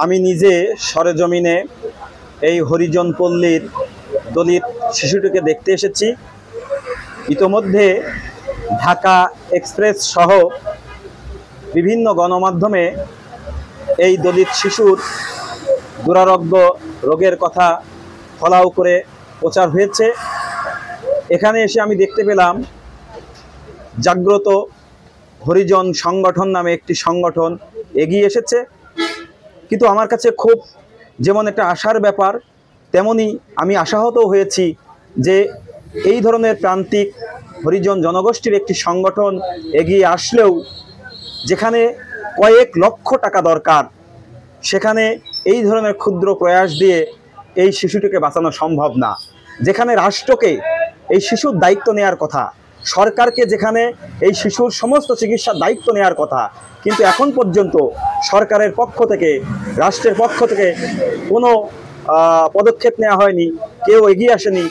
আমি নিজে সরেজমিনে এই হরিজন পল্লীর দলিত শিশুটিকে দেখতে এসেছি। ইতোমধ্যে ঢাকা এক্সপ্রেস সহ বিভিন্ন গণমাধ্যমে এই দলিত শিশুর দুরারোগ্য রোগের কথা ফলাও করে প্রচার হয়েছে। এখানে এসে আমি দেখতে পেলাম জাগ্রত হরিজন সংগঠন নামে একটি সংগঠন এগিয়ে এসেছে। কিন্তু আমার কাছে খুব যেমন একটা আশার ব্যাপার, তেমনি আমি আশাহত হয়েছি যে এই ধরনের প্রান্তিক হরিজন জনগোষ্ঠীর একটি সংগঠন এগিয়ে আসলেও যেখানে কয়েক লক্ষ টাকা দরকার, সেখানে এই ধরনের ক্ষুদ্র প্রয়াস দিয়ে এই শিশুটিকে বাঁচানো সম্ভব না। যেখানে রাষ্ট্রকে এই শিশুর দায়িত্ব নেওয়ার কথা, সরকারকে যেখানে এই শিশুর সমস্ত চিকিৎসার দায়িত্ব নেওয়ার কথা, কিন্তু এখন পর্যন্ত সরকারের পক্ষ থেকে, রাষ্ট্রের পক্ষ থেকে কোনো পদক্ষেপ নেওয়া হয়নি, কেউ এগিয়ে আসেনি।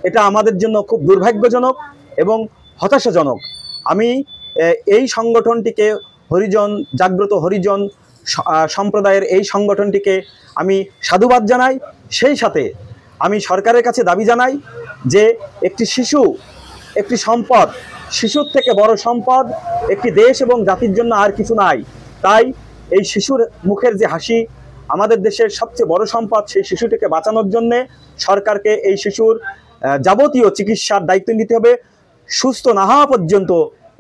এটা আমাদের জন্য খুব দুর্ভাগ্যজনক এবং হতাশাজনক। আমি এই সংগঠনটিকে, জাগ্রত হরিজন সম্প্রদায়ের এই সংগঠনটিকে আমি সাধুবাদ জানাই। সেই সাথে আমি সরকারের কাছে দাবি জানাই যে একটি শিশু একটি সম্পদ, শিশুর থেকে বড় সম্পদ একটি দেশ এবং জাতির জন্য আর কিছু নাই। তাই এই শিশুর মুখের যে হাসি আমাদের দেশের সবচেয়ে বড় সম্পদ, সেই শিশুটিকে বাঁচানোর জন্যে সরকারকে এই শিশুর যাবতীয় চিকিৎসার দায়িত্ব নিতে হবে। সুস্থ না হওয়া পর্যন্ত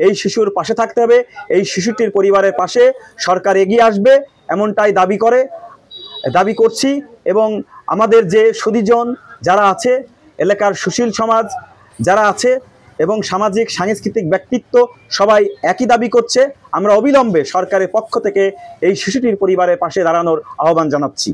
এই শিশুর পাশে থাকতে হবে। এই শিশুটির পরিবারের পাশে সরকার এগিয়ে আসবে, এমনটাই দাবি করছি। এবং আমাদের যে সুধীজন যারা আছে, এলাকার সুশীল সমাজ যারা আছে এবং সামাজিক সাংস্কৃতিক ব্যক্তিত্ব, সবাই একই দাবি করছে। আমরা অবিলম্বে সরকারের পক্ষ থেকে এই শিশুটির পরিবারের পাশে দাঁড়ানোর আহ্বান জানাচ্ছি।